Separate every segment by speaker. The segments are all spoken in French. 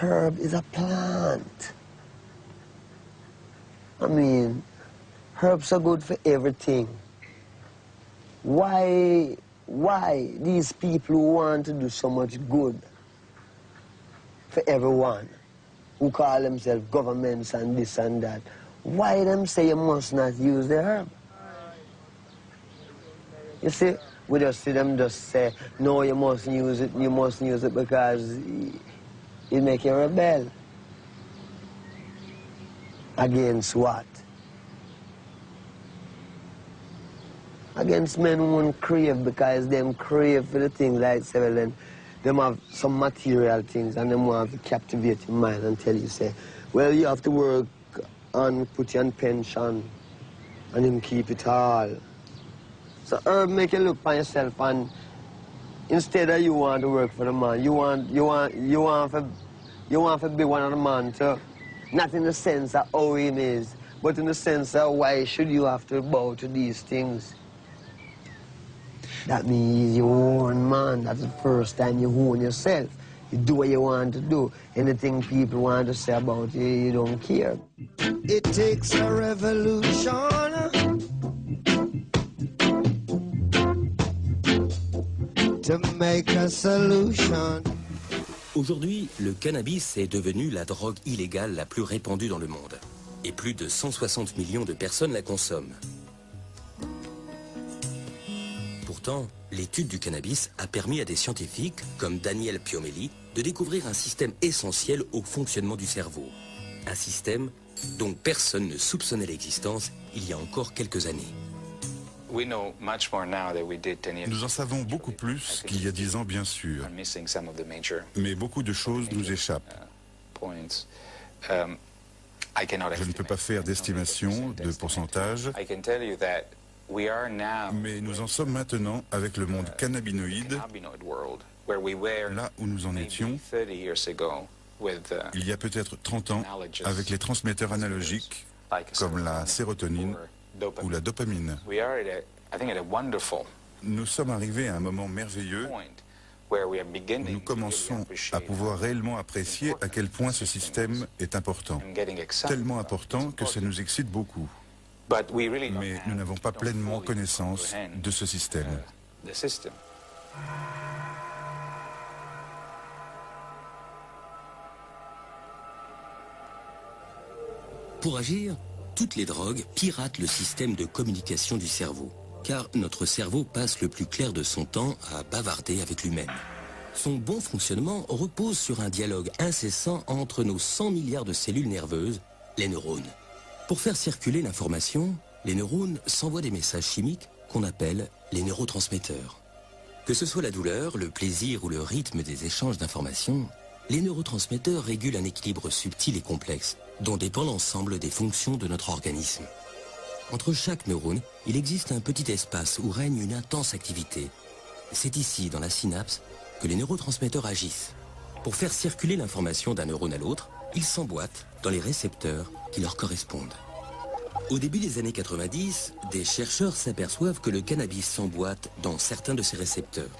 Speaker 1: herb is a plant. I mean, herbs are good for everything. Why these people who want to do so much good for everyone, who call themselves governments and this and that, why them say you must not use the herb? You see, we just see them just say, no, you mustn't use it because it make you rebel. Against what? Against men who won't crave, because them crave for the things like several, them have some material things and them want to captivate your mind and tell you, say, well, you have to work and put you on pension and him keep it all. So herb make you look for yourself, and instead of you want to work for the man, you want to be one of the man too. Not in the sense of how him is, but in the sense of why should you have to bow to these things. That means you own man. That's the first time you own yourself. You do what you want to do. Anything people want to say about you, you don't care. It takes a revolution to make a solution.
Speaker 2: Aujourd'hui, le cannabis est devenu la drogue illégale la plus répandue dans le monde. Et plus de 160 millions de personnes la consomment. Pourtant, l'étude du cannabis a permis à des scientifiques, comme Daniel Piomelli, de découvrir un système essentiel au fonctionnement du cerveau. Un système dont personne ne soupçonnait l'existence il y a encore quelques années.
Speaker 3: Nous en savons beaucoup plus qu'il y a 10 ans, bien sûr. Mais beaucoup de choses nous échappent. Je ne peux pas faire d'estimation, de pourcentage, mais nous en sommes maintenant avec le monde cannabinoïde, là où nous en étions il y a peut-être 30 ans avec les transmetteurs analogiques comme la sérotonine ou la dopamine. Nous sommes arrivés à un moment merveilleux où nous commençons à pouvoir réellement apprécier à quel point ce système est important. Tellement important que ça nous excite beaucoup. Mais nous n'avons pas pleinement connaissance de ce système.
Speaker 2: Pour agir, toutes les drogues piratent le système de communication du cerveau. Car notre cerveau passe le plus clair de son temps à bavarder avec lui-même. Son bon fonctionnement repose sur un dialogue incessant entre nos 100 milliards de cellules nerveuses, les neurones. Pour faire circuler l'information, les neurones s'envoient des messages chimiques qu'on appelle les neurotransmetteurs. Que ce soit la douleur, le plaisir ou le rythme des échanges d'informations, les neurotransmetteurs régulent un équilibre subtil et complexe, dont dépend l'ensemble des fonctions de notre organisme. Entre chaque neurone, il existe un petit espace où règne une intense activité. C'est ici, dans la synapse, que les neurotransmetteurs agissent. Pour faire circuler l'information d'un neurone à l'autre, ils s'emboîtent dans les récepteurs qui leur correspondent. Au début des années 90, des chercheurs s'aperçoivent que le cannabis s'emboîte dans certains de ces récepteurs.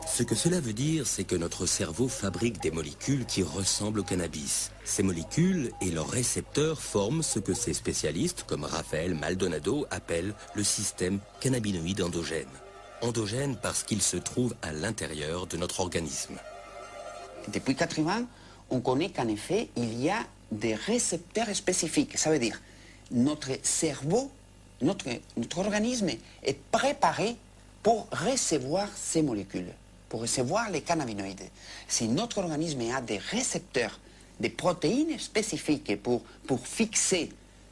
Speaker 2: Ce que cela veut dire, c'est que notre cerveau fabrique des molécules qui ressemblent au cannabis. Ces molécules et leurs récepteurs forment ce que ces spécialistes, comme Raphaël Maldonado, appellent le système cannabinoïde endogène. Endogène parce qu'il se trouve à l'intérieur de notre organisme.
Speaker 4: Depuis 80, on connaît qu'en effet, il y a des récepteurs spécifiques. Ça veut dire, notre cerveau, notre organisme est préparé pour recevoir ces molécules, pour recevoir les cannabinoïdes. Si notre organisme a des récepteurs, des protéines spécifiques pour fixer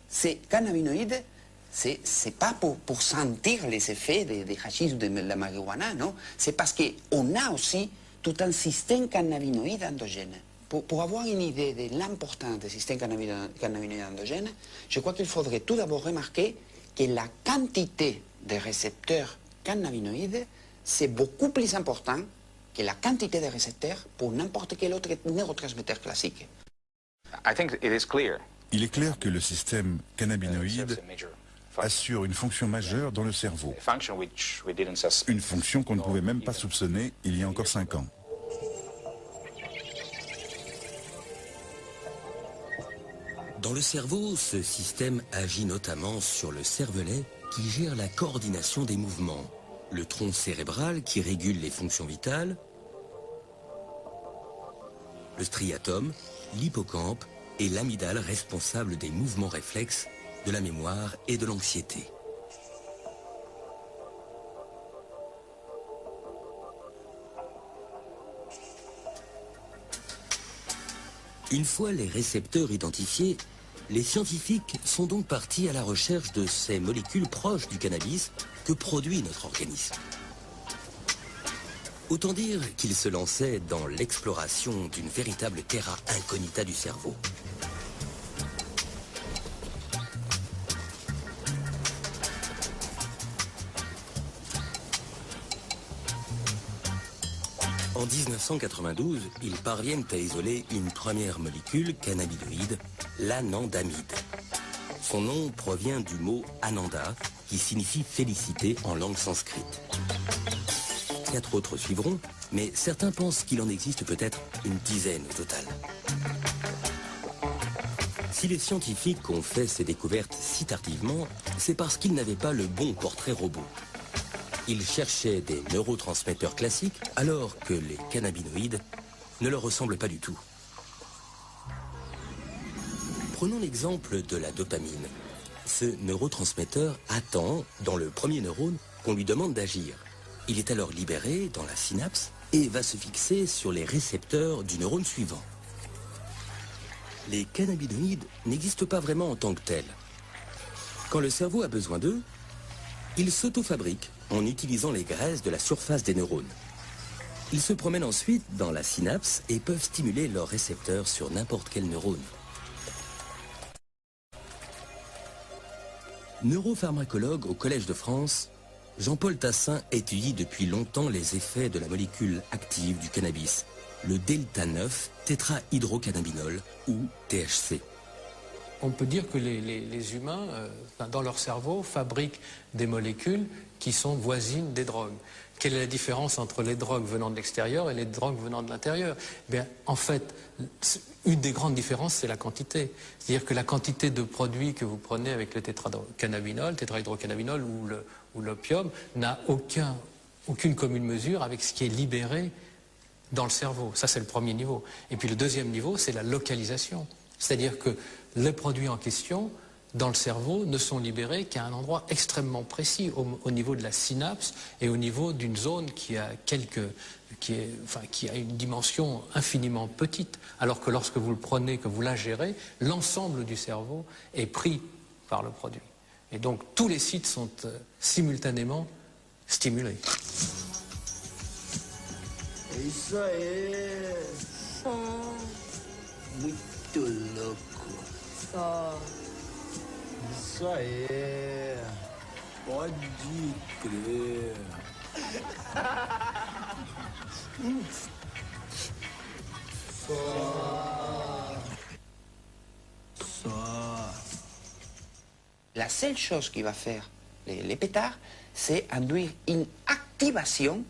Speaker 4: ces cannabinoïdes, c'est pas pour sentir les effets des hachis ou de la marijuana, non. C'est parce qu'on a aussi tout un système cannabinoïde endogène. Pour avoir une idée de l'importance du système cannabinoïde endogène, je crois qu'il faudrait tout d'abord remarquer que la quantité de récepteurs cannabinoïdes, c'est beaucoup plus important que la quantité de récepteurs pour n'importe quel autre neurotransmetteur classique.
Speaker 3: Il est clair que le système cannabinoïde assure une fonction majeure dans le cerveau. Une fonction qu'on ne pouvait même pas soupçonner il y a encore 5 ans.
Speaker 2: Dans le cerveau, ce système agit notamment sur le cervelet qui gère la coordination des mouvements, le tronc cérébral qui régule les fonctions vitales, le striatum, l'hippocampe et l'amygdale responsable des mouvements réflexes, de la mémoire et de l'anxiété. Une fois les récepteurs identifiés, les scientifiques sont donc partis à la recherche de ces molécules proches du cannabis que produit notre organisme. Autant dire qu'ils se lançaient dans l'exploration d'une véritable terra incognita du cerveau. En 1992, ils parviennent à isoler une première molécule cannabinoïde, l'anandamide. Son nom provient du mot ananda, qui signifie félicité en langue sanscrite. 4 autres suivront, mais certains pensent qu'il en existe peut-être une dizaine au total. Si les scientifiques ont fait ces découvertes si tardivement, c'est parce qu'ils n'avaient pas le bon portrait robot. Ils cherchaient des neurotransmetteurs classiques alors que les cannabinoïdes ne leur ressemblent pas du tout. Prenons l'exemple de la dopamine. Ce neurotransmetteur attend, dans le premier neurone, qu'on lui demande d'agir. Il est alors libéré dans la synapse et va se fixer sur les récepteurs du neurone suivant. Les cannabinoïdes n'existent pas vraiment en tant que tels. Quand le cerveau a besoin d'eux, il s'auto-fabrique en utilisant les graisses de la surface des neurones. Ils se promènent ensuite dans la synapse et peuvent stimuler leurs récepteurs sur n'importe quel neurone. Neuropharmacologue au Collège de France, Jean-Paul Tassin étudie depuis longtemps les effets de la molécule active du cannabis, le delta-9 tétrahydrocannabinol ou THC.
Speaker 5: On peut dire que les humains, dans leur cerveau, fabriquent des molécules qui sont voisines des drogues. Quelle est la différence entre les drogues venant de l'extérieur et les drogues venant de l'intérieur? En fait, une des grandes différences, c'est la quantité. C'est-à-dire que la quantité de produits que vous prenez avec le tétrahydrocannabinol ou l'opium n'a aucune commune mesure avec ce qui est libéré dans le cerveau. Ça, c'est le premier niveau. Et puis le deuxième niveau, c'est la localisation. C'est-à-dire que les produits en question, dans le cerveau, ne sont libérés qu'à un endroit extrêmement précis, au niveau de la synapse et au niveau d'une zone qui a une dimension infiniment petite. Alors que lorsque vous le prenez, que vous l'ingérez, l'ensemble du cerveau est pris par le produit. Et donc tous les sites sont simultanément stimulés.
Speaker 1: Isso aí. Muito louco. Isso aí. Pode crer.
Speaker 4: La seule chose qui va faire les pétards, c'est induire une activation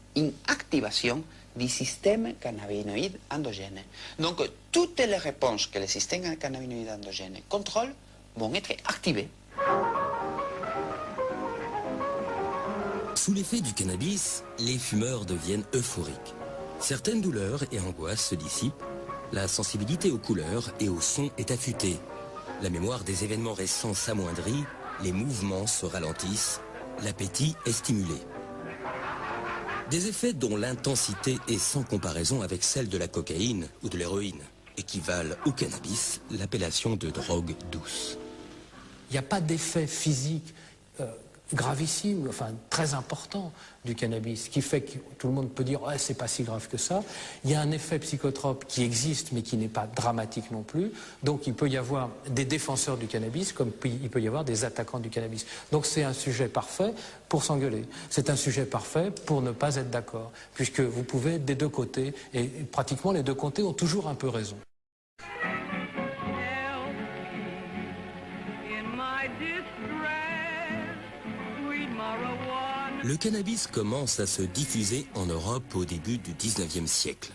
Speaker 4: du système cannabinoïde endogène. Donc, toutes les réponses que le système cannabinoïde endogène contrôle vont être activées.
Speaker 2: Sous l'effet du cannabis, les fumeurs deviennent euphoriques. Certaines douleurs et angoisses se dissipent, la sensibilité aux couleurs et aux sons est affûtée. La mémoire des événements récents s'amoindrit, les mouvements se ralentissent, l'appétit est stimulé. Des effets dont l'intensité est sans comparaison avec celle de la cocaïne ou de l'héroïne, équivalent au cannabis l'appellation de drogue douce.
Speaker 5: Il n'y a pas d'effet physique gravissime, enfin très important du cannabis, qui fait que tout le monde peut dire c'est pas si grave que ça. Il y a un effet psychotrope qui existe mais qui n'est pas dramatique non plus. Donc il peut y avoir des défenseurs du cannabis comme il peut y avoir des attaquants du cannabis. Donc c'est un sujet parfait pour s'engueuler. C'est un sujet parfait pour ne pas être d'accord, puisque vous pouvez être des deux côtés et pratiquement les deux côtés ont toujours un peu raison.
Speaker 2: Le cannabis commence à se diffuser en Europe au début du 19e siècle.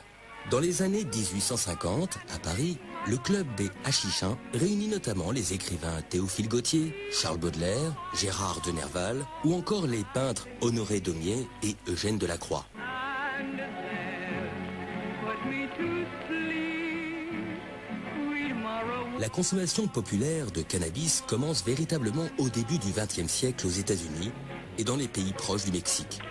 Speaker 2: Dans les années 1850, à Paris, Le club des Hachichins réunit notamment les écrivains Théophile Gautier, Charles Baudelaire, Gérard de Nerval ou encore les peintres Honoré Daumier et Eugène Delacroix. La consommation populaire de cannabis commence véritablement au début du XXe siècle aux États-Unis et dans les pays proches du Mexique.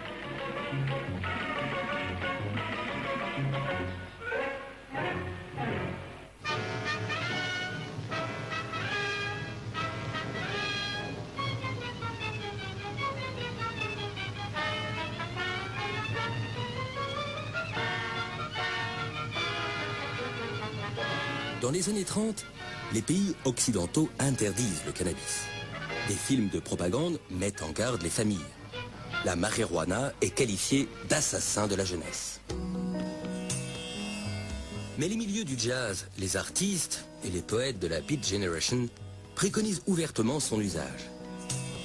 Speaker 2: Dans les années 30, les pays occidentaux interdisent le cannabis. Des films de propagande mettent en garde les familles. La marijuana est qualifiée d'assassin de la jeunesse. Mais les milieux du jazz, les artistes et les poètes de la Beat Generation préconisent ouvertement son usage.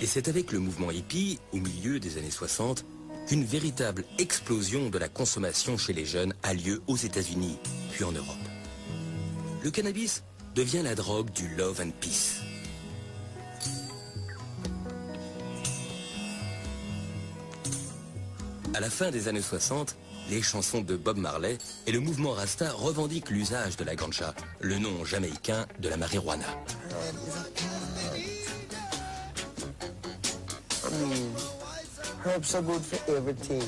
Speaker 2: Et c'est avec le mouvement hippie, au milieu des années 60, qu'une véritable explosion de la consommation chez les jeunes a lieu aux États-Unis, puis en Europe. Le cannabis devient la drogue du love and peace. À la fin des années 60, les chansons de Bob Marley et le mouvement Rasta revendiquent l'usage de la ganja, le nom jamaïcain de la marijuana.
Speaker 1: Herbs are good for everything.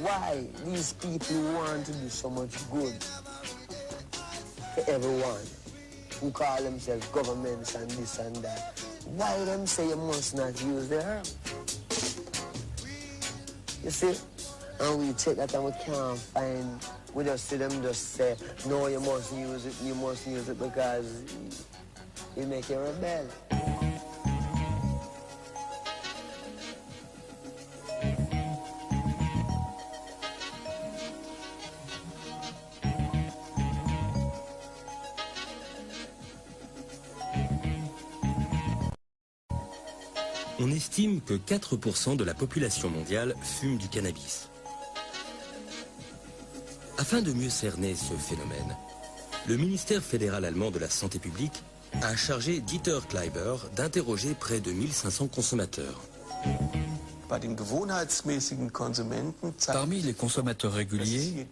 Speaker 1: Why these people want to do so much good for everyone who call themselves governments and this and that? Why them say you must not use the herb? You see? And we take that and we can't find, we just see them just say, no, you must use it because it make you rebel.
Speaker 2: On estime que 4% de la population mondiale fume du cannabis. Afin de mieux cerner ce phénomène, le ministère fédéral allemand de la Santé publique a chargé Dieter Kleiber d'interroger près de 1500 consommateurs.
Speaker 6: Parmi les consommateurs réguliers,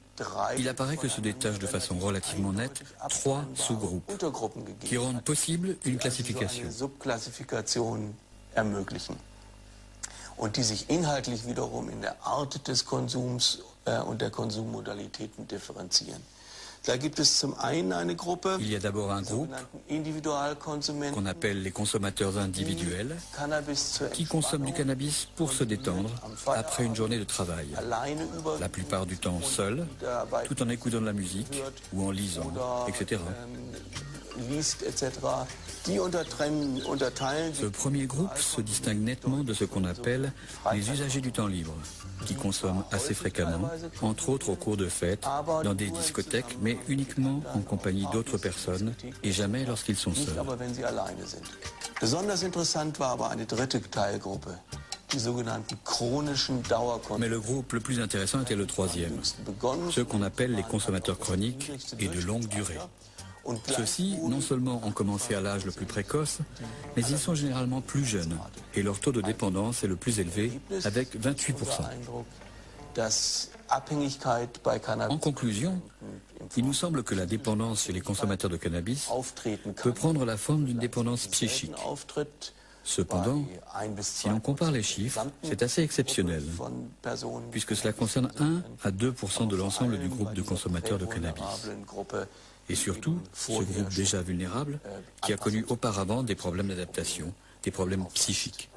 Speaker 6: il apparaît que se détachent de façon relativement nette 3 sous-groupes qui rendent possible une classification.
Speaker 7: Ermöglichen und die sich inhaltlich wiederum in der Art des Konsums und der Konsummodalitäten differenzieren. Da gibt es zum einen eine Gruppe,
Speaker 6: il y a d'abord un groupe qu'on appelle les consommateurs individuels qui consomment du cannabis pour se détendre après une journée de travail, la plupart du temps seuls, tout en écoutant de la musique ou en lisant, etc. Ce premier groupe se distingue nettement de ce qu'on appelle les usagers du temps libre, qui consomment assez fréquemment, entre autres au cours de fêtes, dans des discothèques, mais uniquement en compagnie d'autres personnes et jamais lorsqu'ils sont seuls. Mais le groupe le plus intéressant était le troisième, ceux qu'on appelle les consommateurs chroniques et de longue durée. Ceux-ci, non seulement ont commencé à l'âge le plus précoce, mais ils sont généralement plus jeunes et leur taux de dépendance est le plus élevé, avec 28%. En conclusion, il nous semble que la dépendance chez les consommateurs de cannabis peut prendre la forme d'une dépendance psychique. Cependant, si l'on compare les chiffres, c'est assez exceptionnel, puisque cela concerne 1 à 2% de l'ensemble du groupe de consommateurs de cannabis. Et surtout, ce groupe déjà vulnérable, qui a connu auparavant des problèmes d'adaptation, des problèmes psychiques.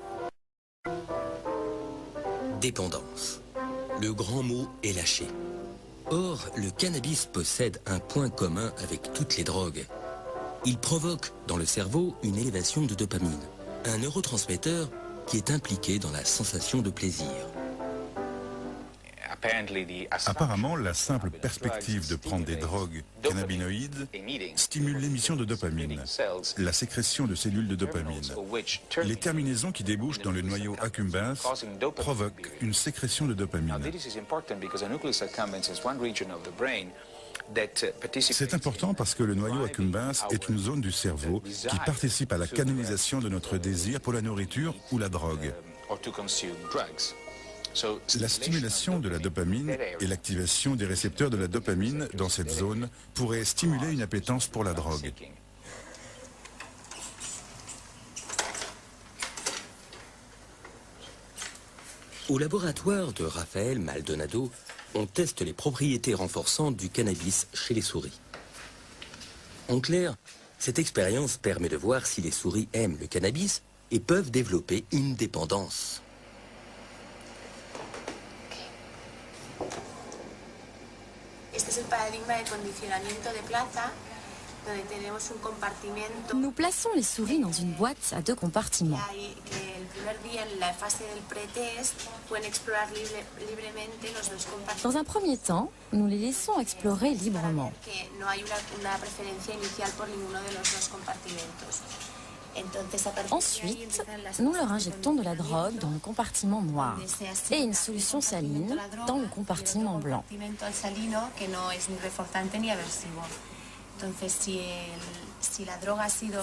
Speaker 2: Dépendance. Le grand mot est lâché. Or, le cannabis possède un point commun avec toutes les drogues. Il provoque dans le cerveau une élévation de dopamine, un neurotransmetteur qui est impliqué dans la sensation de plaisir.
Speaker 3: Apparemment, la simple perspective de prendre des drogues cannabinoïdes stimule l'émission de dopamine, la sécrétion de cellules de dopamine. Les terminaisons qui débouchent dans le noyau accumbens provoquent une sécrétion de dopamine. C'est important parce que le noyau accumbens est une zone du cerveau qui participe à la canalisation de notre désir pour la nourriture ou la drogue. La stimulation de la dopamine et l'activation des récepteurs de la dopamine dans cette zone pourraient stimuler une appétence pour la drogue.
Speaker 2: Au laboratoire de Raphaël Maldonado, on teste les propriétés renforçantes du cannabis chez les souris. En clair, cette expérience permet de voir si les souris aiment le cannabis et peuvent développer une dépendance.
Speaker 8: Este es el paradigma de condicionamiento de plaza, donde tenemos un compartimento.
Speaker 9: Nous plaçons les souris dans une boîte à 2 compartiments. Dans un premier temps, nous les laissons explorer librement. Ensuite, nous leur injectons de la drogue dans le compartiment noir et une solution saline dans le compartiment blanc.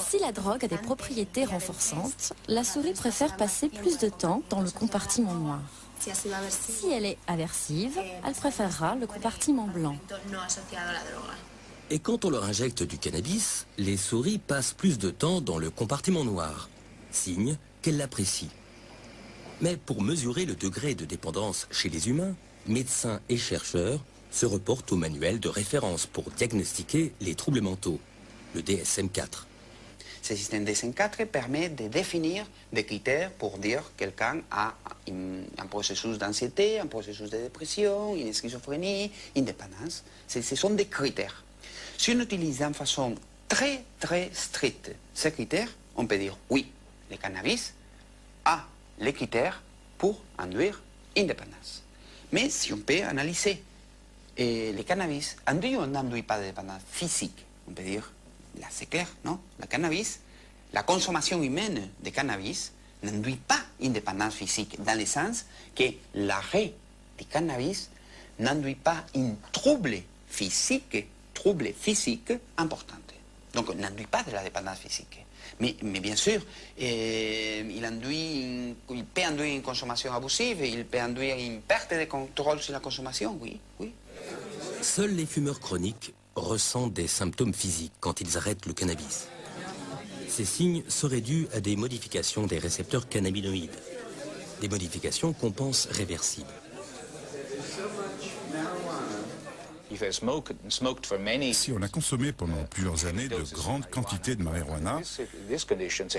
Speaker 9: Si la drogue a des propriétés renforçantes, la souris préfère passer plus de temps dans le compartiment noir. Si elle est aversive, elle préférera le compartiment blanc.
Speaker 2: Et quand on leur injecte du cannabis, les souris passent plus de temps dans le compartiment noir, signe qu'elles l'apprécient. Mais pour mesurer le degré de dépendance chez les humains, médecins et chercheurs se reportent au manuel de référence pour diagnostiquer les troubles mentaux, le DSM-4.
Speaker 4: Ce système DSM-4 permet de définir des critères pour dire que quelqu'un a un processus d'anxiété, un processus de dépression, une schizophrénie, une dépendance. Ce sont des critères. Si on utilise d'une façon très stricte ces critères, on peut dire oui, le cannabis a les critères pour induire une dépendance. Mais si on peut analyser le cannabis induit ou n'induit pas de dépendance physique, on peut dire, là c'est clair, non? Le cannabis, la consommation humaine de cannabis n'induit pas une dépendance physique, dans le sens que l'arrêt du cannabis n'induit pas un trouble physique important. Donc, n'induit pas de la dépendance physique. Mais bien sûr, il peut induire une consommation abusive, il peut induire une perte de contrôle sur la consommation, oui.
Speaker 2: Seuls les fumeurs chroniques ressentent des symptômes physiques quand ils arrêtent le cannabis. Ces signes seraient dus à des modifications des récepteurs cannabinoïdes, des modifications qu'on pense réversibles.
Speaker 3: Si on a consommé pendant plusieurs années de grandes quantités de marijuana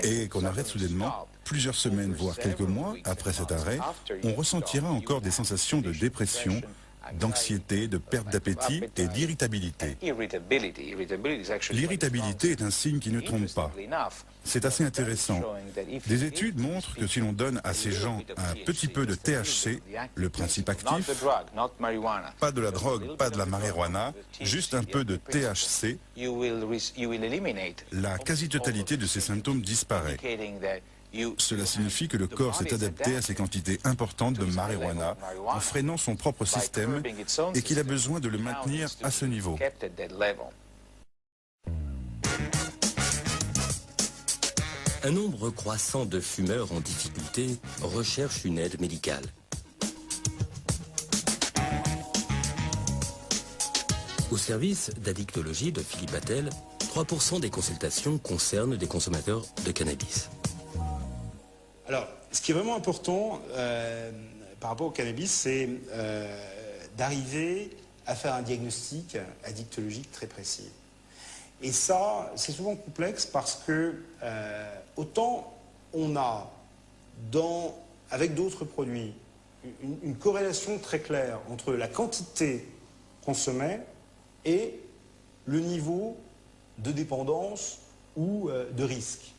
Speaker 3: et qu'on arrête soudainement, plusieurs semaines, voire quelques mois après cet arrêt, on ressentira encore des sensations de dépression, d'anxiété, de perte d'appétit et d'irritabilité. L'irritabilité est un signe qui ne trompe pas. C'est assez intéressant. Des études montrent que si l'on donne à ces gens un petit peu de THC, le principe actif, pas de la drogue, pas de la marijuana, juste un peu de THC, la quasi-totalité de ces symptômes disparaît. Cela signifie que le corps s'est adapté à ces quantités importantes de marijuana en freinant son propre système et qu'il a besoin de le maintenir à ce niveau.
Speaker 2: Un nombre croissant de fumeurs en difficulté recherchent une aide médicale. Au service d'addictologie de Philippe Battel, 3% des consultations concernent des consommateurs de cannabis.
Speaker 10: Alors, ce qui est vraiment important par rapport au cannabis, c'est d'arriver à faire un diagnostic addictologique très précis. Et ça, c'est souvent complexe parce que autant on a, avec d'autres produits, une corrélation très claire entre la quantité consommée et le niveau de dépendance ou de risque.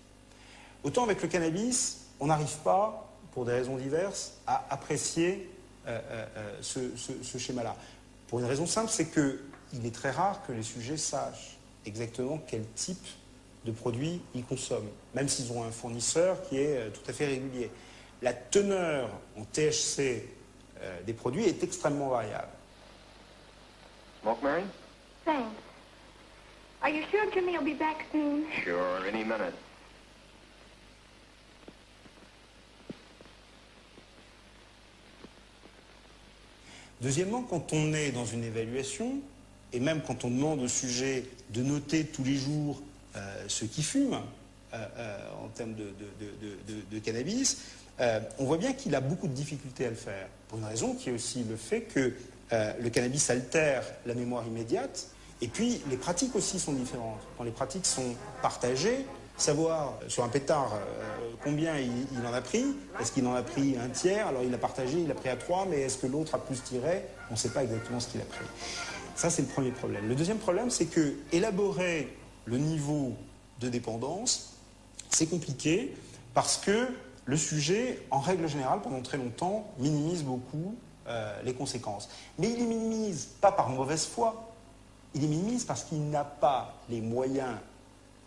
Speaker 10: Autant avec le cannabis, on n'arrive pas, pour des raisons diverses, à apprécier ce schéma-là. Pour une raison simple, c'est qu'il est très rare que les sujets sachent exactement quel type de produit ils consomment, même s'ils ont un fournisseur qui est tout à fait régulier. La teneur en THC des produits est extrêmement variable.
Speaker 11: Smoke, Mary? Thanks. Are you sure Jimmy will be back soon?
Speaker 12: Sure, any minute.
Speaker 10: Deuxièmement, quand on est dans une évaluation, et même quand on demande au sujet de noter tous les jours ce qu'il fume, en termes de cannabis, on voit bien qu'il a beaucoup de difficultés à le faire. Pour une raison qui est aussi le fait que le cannabis altère la mémoire immédiate, et puis les pratiques aussi sont différentes. Quand les pratiques sont partagées, savoir sur un pétard combien il en a pris, est-ce qu'il en a pris un tiers, alors il a partagé, il a pris à 3, mais est-ce que l'autre a plus tiré, on ne sait pas exactement ce qu'il a pris. Ça, c'est le premier problème. Le deuxième problème, c'est que élaborer le niveau de dépendance, c'est compliqué parce que le sujet, en règle générale, pendant très longtemps, minimise beaucoup les conséquences. Mais il les minimise pas par mauvaise foi, il les minimise parce qu'il n'a pas les moyens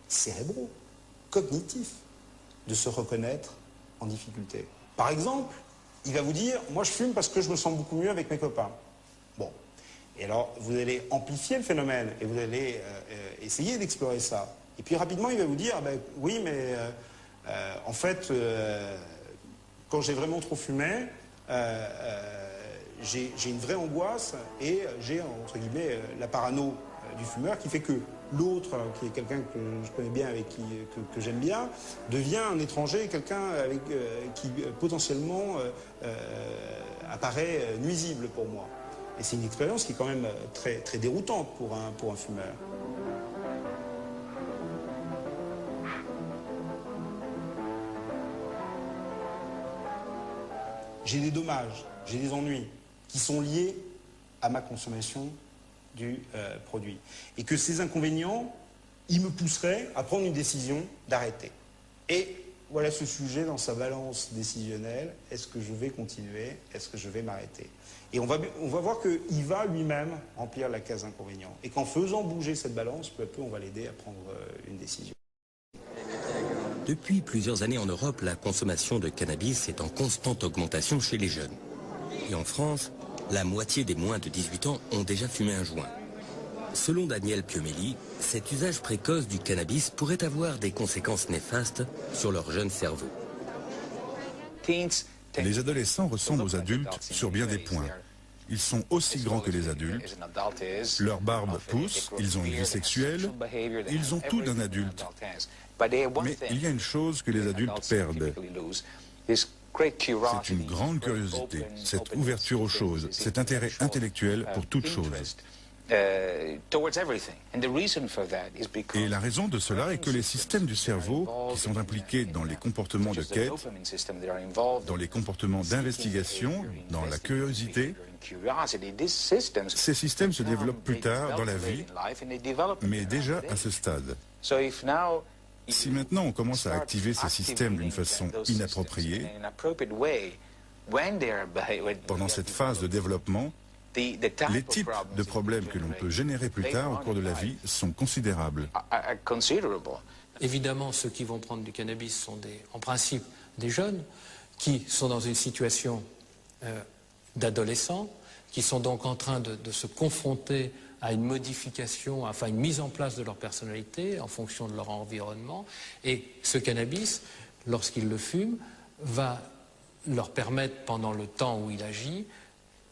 Speaker 10: cérébraux, cognitifs, de se reconnaître en difficulté. Par exemple, il va vous dire « moi je fume parce que je me sens beaucoup mieux avec mes copains ». Bon, et alors vous allez amplifier le phénomène et vous allez essayer d'explorer ça. Et puis rapidement il va vous dire ah ben, « oui mais en fait quand j'ai vraiment trop fumé, j'ai une vraie angoisse et j'ai entre guillemets la parano du fumeur qui fait que l'autre, qui est quelqu'un que je connais bien, avec que j'aime bien, devient un étranger, quelqu'un qui potentiellement apparaît nuisible pour moi. Et c'est une expérience qui est quand même très, très déroutante pour un fumeur. J'ai des dommages, j'ai des ennuis qui sont liés à ma consommation du produit. Et que ces inconvénients, ils me pousseraient à prendre une décision d'arrêter. Et voilà ce sujet dans sa balance décisionnelle. Est-ce que je vais continuer? Est-ce que je vais m'arrêter? Et on va voir qu'il va lui-même remplir la case inconvénient. Et qu'en faisant bouger cette balance, peu à peu, on va l'aider à prendre une décision.
Speaker 2: Depuis plusieurs années en Europe, la consommation de cannabis est en constante augmentation chez les jeunes. Et en France, la moitié des moins de 18 ans ont déjà fumé un joint. Selon Daniel Piomelli, cet usage précoce du cannabis pourrait avoir des conséquences néfastes sur leur jeune cerveau.
Speaker 3: Les adolescents ressemblent aux adultes sur bien des points. Ils sont aussi grands que les adultes, leur barbe pousse, ils ont une vie sexuelle, ils ont tout d'un adulte. Mais il y a une chose que les adultes perdent. C'est une grande curiosité, cette ouverture aux choses, cet intérêt intellectuel pour toute chose. Et la raison de cela est que les systèmes du cerveau qui sont impliqués dans les comportements de quête, dans les comportements d'investigation, dans la curiosité, ces systèmes se développent plus tard dans la vie, mais déjà à ce stade. Si maintenant on commence à activer ces systèmes d'une façon inappropriée, pendant cette phase de développement, les types de problèmes que l'on peut générer plus tard au cours de la vie sont considérables.
Speaker 5: Évidemment, ceux qui vont prendre du cannabis sont en principe des jeunes qui sont dans une situation d'adolescents, qui sont donc en train de se confronter à une modification, enfin une mise en place de leur personnalité en fonction de leur environnement. Et ce cannabis, lorsqu'ils le fument, va leur permettre, pendant le temps où il agit,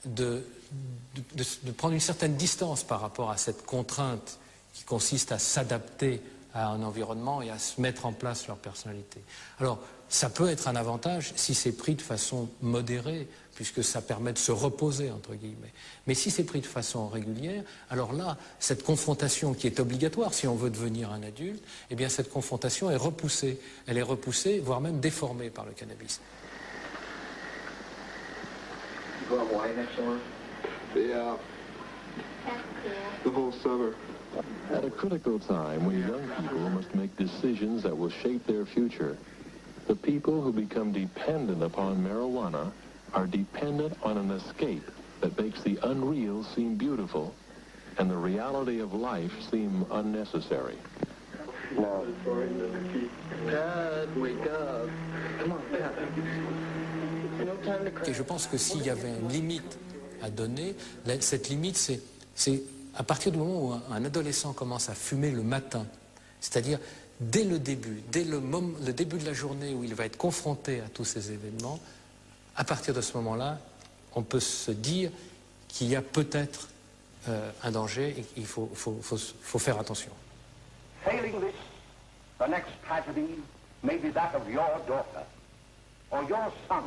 Speaker 5: de prendre une certaine distance par rapport à cette contrainte qui consiste à s'adapter à un environnement et à se mettre en place leur personnalité. Alors, ça peut être un avantage si c'est pris de façon modérée, puisque ça permet de se reposer, entre guillemets. Mais si c'est pris de façon régulière, alors là, cette confrontation qui est obligatoire si on veut devenir un adulte, eh bien cette confrontation est repoussée. Elle est repoussée, voire même déformée par le cannabis.
Speaker 13: At a critical time when young people must make decisions that will shape their future, the people who become dependent upon marijuana are dependent on an escape that makes the unreal seem beautiful and the reality of life seem unnecessary.
Speaker 14: No. Dad, wake up. Come on, Dad. No time to cry.
Speaker 5: Et je pense que s'il y avait une limite à donner, cette limite, c'est à partir du moment où un adolescent commence à fumer le matin, c'est-à-dire dès le début, le début de la journée où il va être confronté à tous ces événements, à partir de ce moment-là, on peut se dire qu'il y a peut-être un danger et qu'il faut faire attention.
Speaker 12: Failing this, the next tragedy may be that of your daughter, or your son,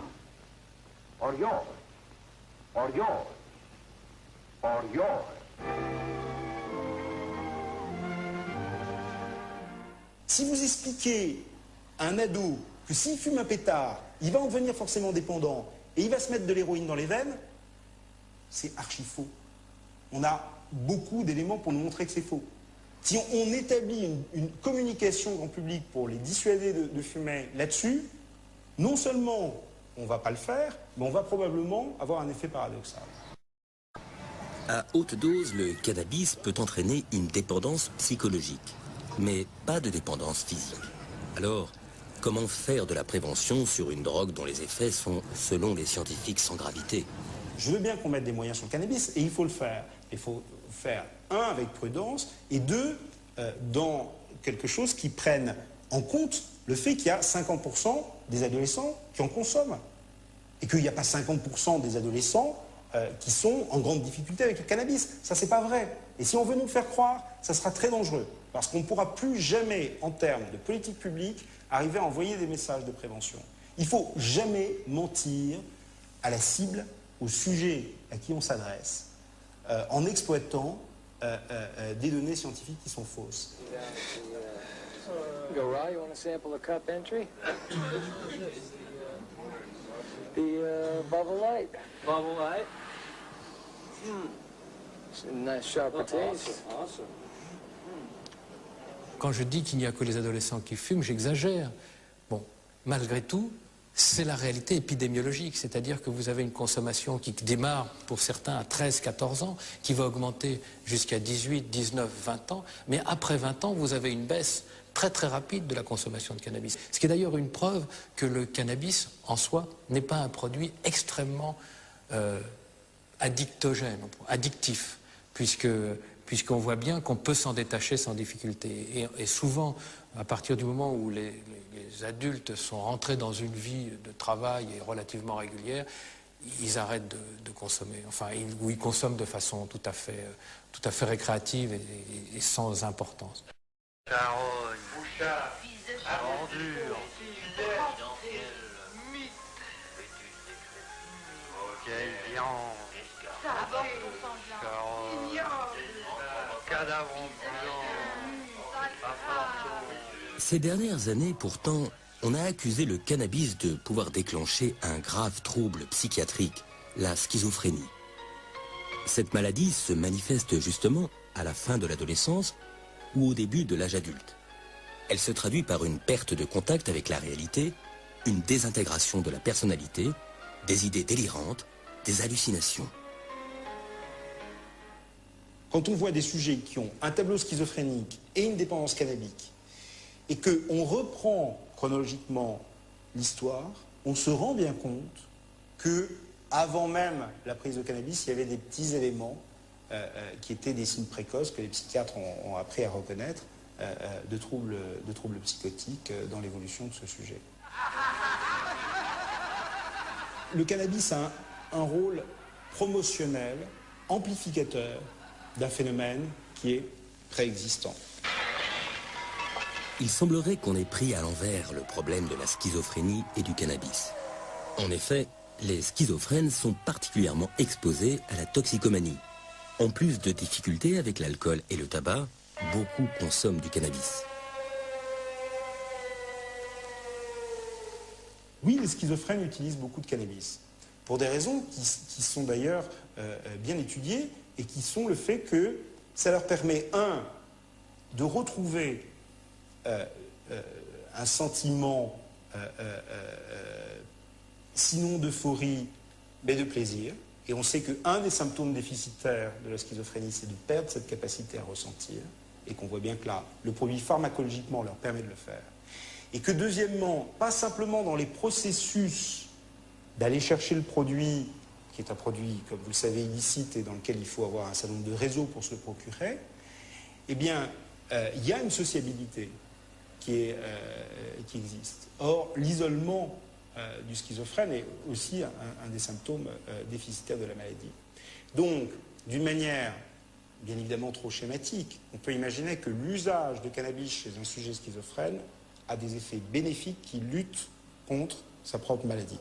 Speaker 12: or yours, or yours, or yours.
Speaker 10: Si vous expliquez à un ado que s'il fume un pétard, il va en devenir forcément dépendant et il va se mettre de l'héroïne dans les veines, c'est archi faux. On a beaucoup d'éléments pour nous montrer que c'est faux. Si on établit une communication grand public pour les dissuader de fumer là-dessus, non seulement on ne va pas le faire, mais on va probablement avoir un effet paradoxal.
Speaker 2: À haute dose, le cannabis peut entraîner une dépendance psychologique, mais pas de dépendance physique. Alors, comment faire de la prévention sur une drogue dont les effets sont, selon les scientifiques, sans gravité?
Speaker 10: Je veux bien qu'on mette des moyens sur le cannabis, et il faut le faire. Il faut faire, un, avec prudence, et deux, dans quelque chose qui prenne en compte le fait qu'il y a 50% des adolescents qui en consomment. Et qu'il n'y a pas 50% des adolescents qui sont en grande difficulté avec le cannabis. Ça, c'est pas vrai. Et si on veut nous le faire croire, ça sera très dangereux. Parce qu'on ne pourra plus jamais, en termes de politique publique, arriver à envoyer des messages de prévention. Il ne faut jamais mentir à la cible, au sujet à qui on s'adresse, en exploitant des données scientifiques qui sont fausses.
Speaker 14: Garai, you want to sample the cup entry? The bubble light. Bubble light? It's a nice sharper taste. Awesome.
Speaker 5: Quand je dis qu'il n'y a que les adolescents qui fument, j'exagère. Bon, malgré tout, c'est la réalité épidémiologique, c'est-à-dire que vous avez une consommation qui démarre pour certains à 13, 14 ans, qui va augmenter jusqu'à 18, 19, 20 ans, mais après 20 ans, vous avez une baisse très très rapide de la consommation de cannabis. Ce qui est d'ailleurs une preuve que le cannabis en soi n'est pas un produit extrêmement addictif, puisqu'on voit bien qu'on peut s'en détacher sans difficulté. Et souvent, à partir du moment où les adultes sont rentrés dans une vie de travail et relativement régulière, ils arrêtent de consommer. Enfin, ils consomment de façon tout à fait récréative et sans importance.
Speaker 14: Charogne, Bouchard, Ordure, quelle viande, cadavre
Speaker 2: Ces dernières années, pourtant, on a accusé le cannabis de pouvoir déclencher un grave trouble psychiatrique, la schizophrénie. Cette maladie se manifeste justement à la fin de l'adolescence ou au début de l'âge adulte. Elle se traduit par une perte de contact avec la réalité, une désintégration de la personnalité, des idées délirantes, des hallucinations.
Speaker 10: Quand on voit des sujets qui ont un tableau schizophrénique et une dépendance cannabique, et qu'on reprend chronologiquement l'histoire, on se rend bien compte que, avant même la prise de cannabis, il y avait des petits éléments qui étaient des signes précoces que les psychiatres ont appris à reconnaître de troubles psychotiques dans l'évolution de ce sujet. Le cannabis a un rôle promotionnel, amplificateur d'un phénomène qui est préexistant.
Speaker 2: Il semblerait qu'on ait pris à l'envers le problème de la schizophrénie et du cannabis. En effet, les schizophrènes sont particulièrement exposés à la toxicomanie. En plus de difficultés avec l'alcool et le tabac, beaucoup consomment du cannabis.
Speaker 10: Oui, les schizophrènes utilisent beaucoup de cannabis, pour des raisons qui sont d'ailleurs bien étudiées et qui sont le fait que ça leur permet, un, de retrouver un sentiment, sinon d'euphorie, mais de plaisir. Et on sait qu'un des symptômes déficitaires de la schizophrénie, c'est de perdre cette capacité à ressentir, et qu'on voit bien que là, le produit pharmacologiquement leur permet de le faire. Et que deuxièmement, pas simplement dans les processus d'aller chercher le produit qui qui est un produit, comme vous le savez, illicite et dans lequel il faut avoir un certain nombre de réseaux pour se le procurer, eh bien, il y a une sociabilité qui existe. Or, l'isolement du schizophrène est aussi un des symptômes déficitaires de la maladie. Donc, d'une manière bien évidemment trop schématique, on peut imaginer que l'usage de cannabis chez un sujet schizophrène a des effets bénéfiques qui luttent contre sa propre maladie.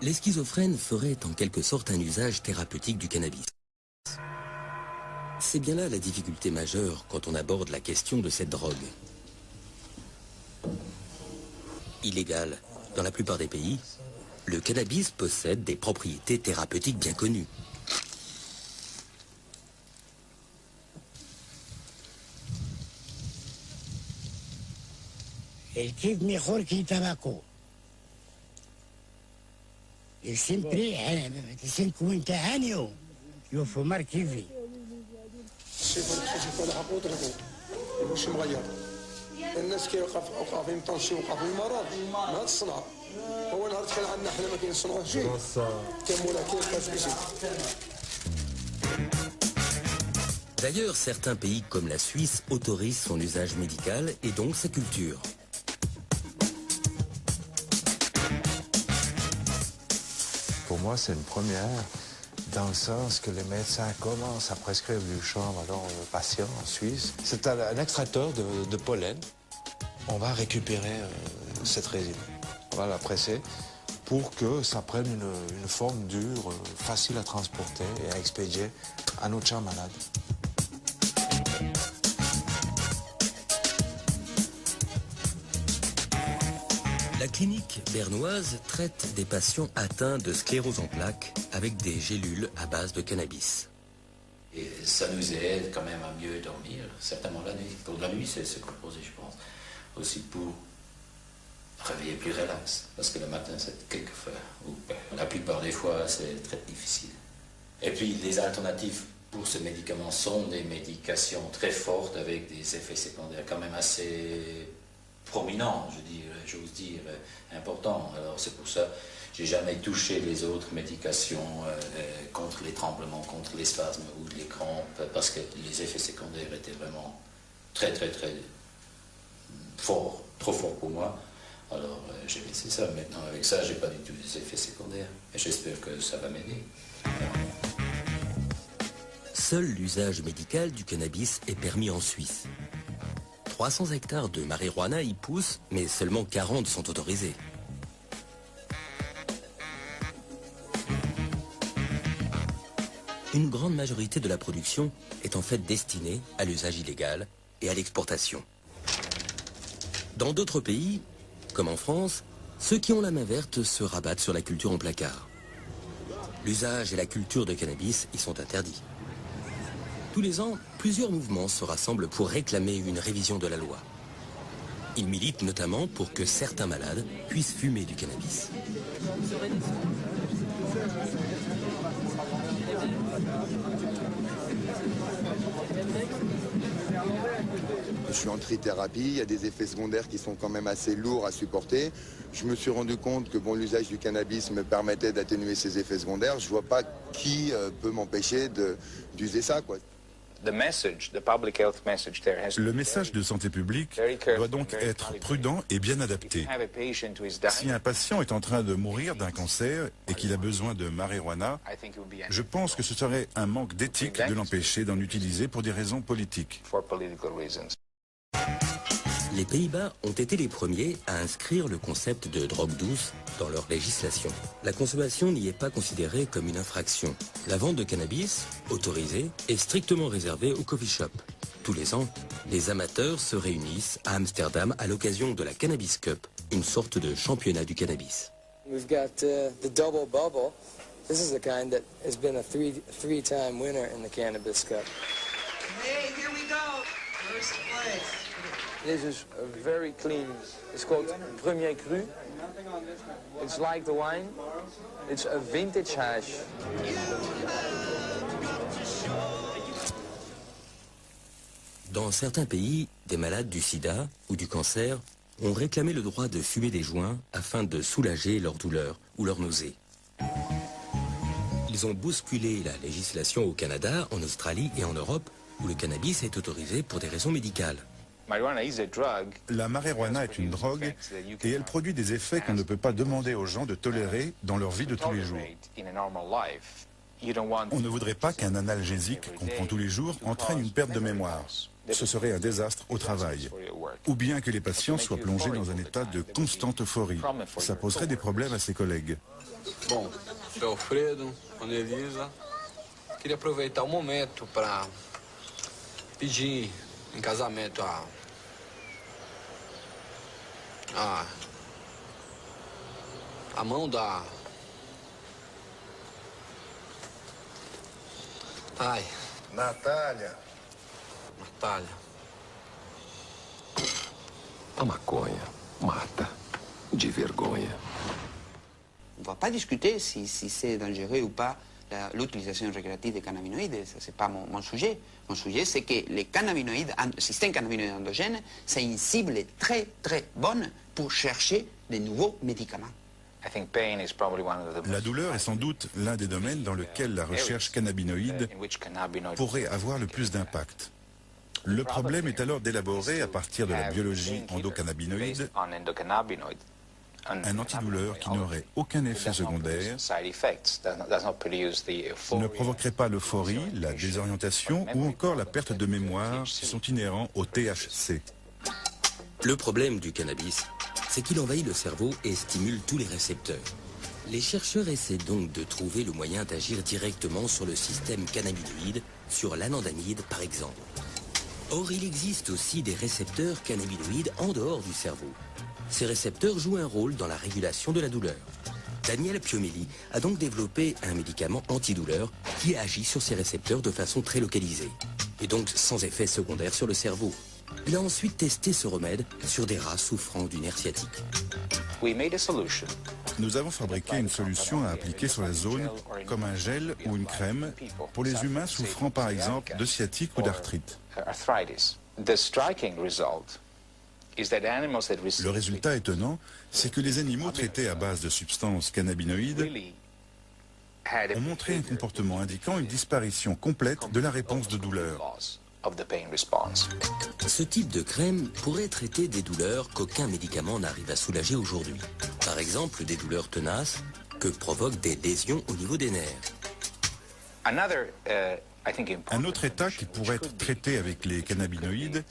Speaker 2: Les schizophrènes feraient en quelque sorte un usage thérapeutique du cannabis. C'est bien là la difficulté majeure quand on aborde la question de cette drogue. Illégal dans la plupart des pays, le cannabis possède des propriétés thérapeutiques bien connues.
Speaker 15: الكيف ميخور كي تباكو السمبري السنكو انت هانيو يوفو مار كيفي
Speaker 16: شوف انا حقود ركو واش مغير الناس كيوقع فيهم طنشي وقع فيهم مرض ما تصنع هو نهار كان عندنا حنا ما كنصنعوش كان مولا كاين فاسبيسي.
Speaker 2: D'ailleurs, certains pays comme la Suisse autorisent son usage médical et donc sa culture.
Speaker 17: Pour moi, c'est une première, dans le sens que les médecins commencent à prescrire du chanvre aux patients en Suisse. C'est un extracteur de pollen. On va récupérer cette résine. On va la presser pour que ça prenne une forme dure, facile à transporter et à expédier à notre champ malade.
Speaker 2: La clinique bernoise traite des patients atteints de sclérose en plaques avec des gélules à base de cannabis.
Speaker 18: Et ça nous aide quand même à mieux dormir, certainement la nuit. Pour la nuit, c'est ce qu'on posait, je pense. Aussi pour réveiller plus relax. Parce que le matin, c'est quelquefois, ou la plupart des fois, c'est très difficile. Et puis, les alternatives pour ce médicament sont des médications très fortes avec des effets secondaires quand même assez prominents, j'ose dire, importants. Alors c'est pour ça que j'ai jamais touché les autres médications contre les tremblements, contre les spasmes ou les crampes, parce que les effets secondaires étaient vraiment très forts, trop forts pour moi. Alors j'ai laissé ça. Maintenant avec ça, j'ai pas du tout des effets secondaires. Et j'espère que ça va m'aider.
Speaker 2: Seul l'usage médical du cannabis est permis en Suisse. 300 hectares de marijuana y poussent, mais seulement 40 sont autorisés. Une grande majorité de la production est en fait destinée à l'usage illégal et à l'exportation. Dans d'autres pays, comme en France, ceux qui ont la main verte se rabattent sur la culture en placard. L'usage et la culture de cannabis y sont interdits. Tous les ans, plusieurs mouvements se rassemblent pour réclamer une révision de la loi. Ils militent notamment pour que certains malades puissent fumer du cannabis.
Speaker 19: Je suis en trithérapie, il y a des effets secondaires qui sont quand même assez lourds à supporter. Je me suis rendu compte que l'usage du cannabis me permettait d'atténuer ces effets secondaires. Je ne vois pas qui peut m'empêcher d'user ça, quoi.
Speaker 3: Le message de santé publique doit donc être prudent et bien adapté. Si un patient est en train de mourir d'un cancer et qu'il a besoin de marijuana, je pense que ce serait un manque d'éthique de l'empêcher d'en utiliser pour des raisons politiques.
Speaker 2: Les Pays-Bas ont été les premiers à inscrire le concept de drogue douce dans leur législation. La consommation n'y est pas considérée comme une infraction. La vente de cannabis, autorisée, est strictement réservée aux coffee shops. Tous les ans, les amateurs se réunissent à Amsterdam à l'occasion de la Cannabis Cup, une sorte de championnat du cannabis.
Speaker 20: We've got the Double Bubble. This is the kind that has been a three-time winner in the Cannabis Cup.
Speaker 21: Hey, here we go. First place.
Speaker 20: This is very clean. It's called Premier Cru. It's like the wine. It's a vintage hash.
Speaker 2: Dans certains pays, des malades du sida ou du cancer ont réclamé le droit de fumer des joints afin de soulager leurs douleurs ou leurs nausées. Ils ont bousculé la législation au Canada, en Australie et en Europe, où le cannabis est autorisé pour des raisons médicales.
Speaker 3: La marijuana est une drogue et elle produit des effets qu'on ne peut pas demander aux gens de tolérer dans leur vie de tous les jours. On ne voudrait pas qu'un analgésique qu'on prend tous les jours entraîne une perte de mémoire. Ce serait un désastre au travail. Ou bien que les patients soient plongés dans un état de constante euphorie. Ça poserait des problèmes à ses collègues.
Speaker 20: Bom, seu Alfredo, Ana Elisa, queria aproveitar o momento para pedir em casamento a mão da... Ai.
Speaker 12: Natália.
Speaker 20: Natália.
Speaker 12: A maconha mata de vergonha.
Speaker 4: On ne va pas discuter si c'est dangereux ou pas l'utilisation récréative des cannabinoïdes. Ce n'est pas mon sujet. Mon sujet, c'est que les cannabinoïdes, le système cannabinoïde endogène, c'est une cible très très bonne pour chercher de nouveaux médicaments.
Speaker 3: La douleur est sans doute l'un des domaines dans lequel la recherche cannabinoïde pourrait avoir le plus d'impact. Le problème est alors d'élaborer, à partir de la biologie endocannabinoïde, un antidouleur qui n'aurait aucun effet secondaire, ne provoquerait pas l'euphorie, la désorientation ou encore la perte de mémoire qui sont inhérents au THC.
Speaker 2: Le problème du cannabis, c'est qu'il envahit le cerveau et stimule tous les récepteurs. Les chercheurs essaient donc de trouver le moyen d'agir directement sur le système cannabinoïde, sur l'anandamide par exemple. Or, il existe aussi des récepteurs cannabinoïdes en dehors du cerveau. Ces récepteurs jouent un rôle dans la régulation de la douleur. Daniel Piomelli a donc développé un médicament antidouleur qui agit sur ces récepteurs de façon très localisée, et donc sans effet secondaire sur le cerveau. Il a ensuite testé ce remède sur des rats souffrant d'une hernie sciatique.
Speaker 3: Nous avons fabriqué une solution à appliquer sur la zone, comme un gel ou une crème, pour les humains souffrant par exemple de sciatique ou d'arthrite. Le résultat étonnant, c'est que les animaux traités à base de substances cannabinoïdes ont montré un comportement indiquant une disparition complète de la réponse de douleur.
Speaker 2: Ce type de crème pourrait traiter des douleurs qu'aucun médicament n'arrive à soulager aujourd'hui. Par exemple, des douleurs tenaces que provoquent des lésions au niveau des nerfs.
Speaker 3: Un autre état qui pourrait être traité avec les cannabinoïdes,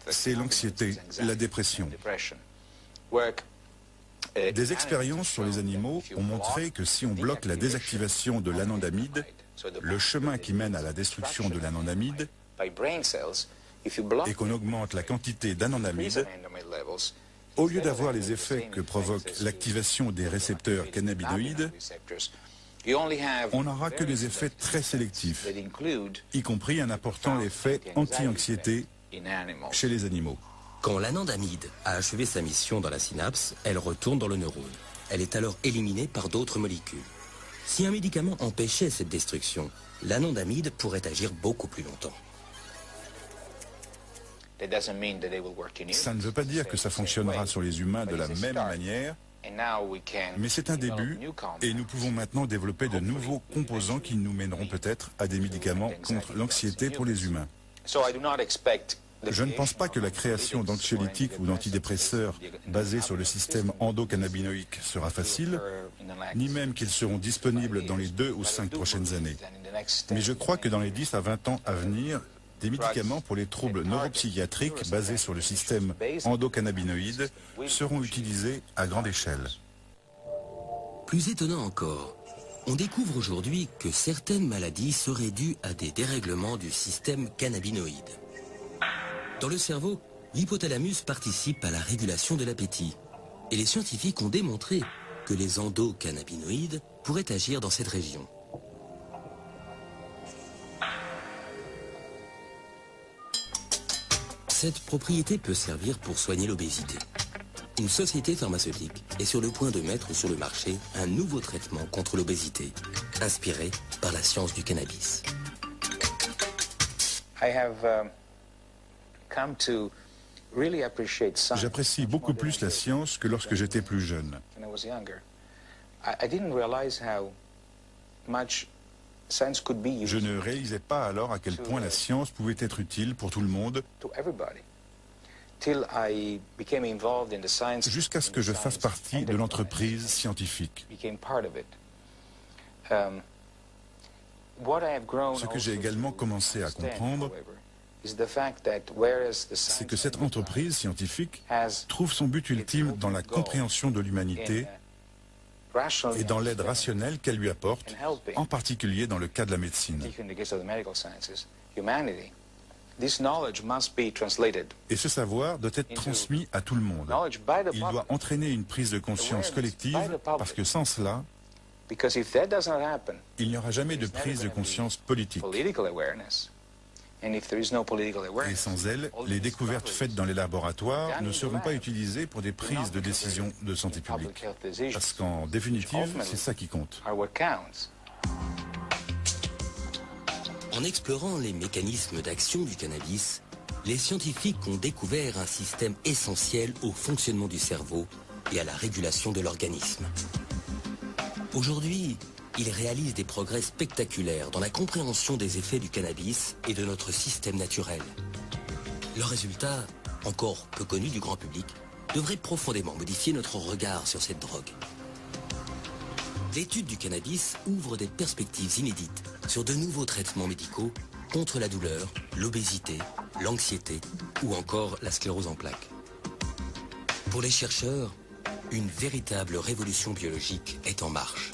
Speaker 3: c'est l'anxiété, la dépression. Des expériences sur les animaux ont montré que si on bloque la désactivation de l'anandamide, le chemin qui mène à la destruction de l'anandamide, et qu'on augmente la quantité d'anandamide, au lieu d'avoir les effets que provoque l'activation des récepteurs cannabinoïdes, on n'aura que des effets très sélectifs, y compris un important effet anti-anxiété chez les animaux.
Speaker 2: Quand l'anandamide a achevé sa mission dans la synapse, elle retourne dans le neurone. Elle est alors éliminée par d'autres molécules. Si un médicament empêchait cette destruction, l'anandamide pourrait agir beaucoup plus longtemps.
Speaker 3: Ça ne veut pas dire que ça fonctionnera sur les humains de la même manière, mais c'est un début et nous pouvons maintenant développer de nouveaux composants qui nous mèneront peut-être à des médicaments contre l'anxiété pour les humains. Je ne pense pas que la création d'anxiolytiques ou d'antidépresseurs basés sur le système endocannabinoïque sera facile, ni même qu'ils seront disponibles dans les 2 ou 5 prochaines années. Mais je crois que dans les 10 à 20 ans à venir, des médicaments pour les troubles neuropsychiatriques basés sur le système endocannabinoïde seront utilisés à grande échelle.
Speaker 2: Plus étonnant encore, on découvre aujourd'hui que certaines maladies seraient dues à des dérèglements du système cannabinoïde. Dans le cerveau, l'hypothalamus participe à la régulation de l'appétit. Et les scientifiques ont démontré que les endocannabinoïdes pourraient agir dans cette région. Cette propriété peut servir pour soigner l'obésité. Une société pharmaceutique est sur le point de mettre sur le marché un nouveau traitement contre l'obésité, inspiré par la science du cannabis.
Speaker 3: J'apprécie beaucoup plus la science que lorsque j'étais plus jeune. Je ne réalisais pas alors à quel point la science pouvait être utile pour tout le monde, jusqu'à ce que je fasse partie de l'entreprise scientifique. Ce que j'ai également commencé à comprendre, c'est que cette entreprise scientifique trouve son but ultime dans la compréhension de l'humanité et dans l'aide rationnelle qu'elle lui apporte, en particulier dans le cas de la médecine. Et ce savoir doit être transmis à tout le monde. Il doit entraîner une prise de conscience collective, parce que sans cela, il n'y aura jamais de prise de conscience politique. Et sans elle, les découvertes faites dans les laboratoires ne seront pas utilisées pour des prises de décision de santé publique. Parce qu'en définitive, c'est ça qui compte.
Speaker 2: En explorant les mécanismes d'action du cannabis, les scientifiques ont découvert un système essentiel au fonctionnement du cerveau et à la régulation de l'organisme. Aujourd'hui, ils réalisent des progrès spectaculaires dans la compréhension des effets du cannabis et de notre système naturel. Leurs résultats, encore peu connus du grand public, devraient profondément modifier notre regard sur cette drogue. L'étude du cannabis ouvre des perspectives inédites sur de nouveaux traitements médicaux contre la douleur, l'obésité, l'anxiété ou encore la sclérose en plaques. Pour les chercheurs, une véritable révolution biologique est en marche.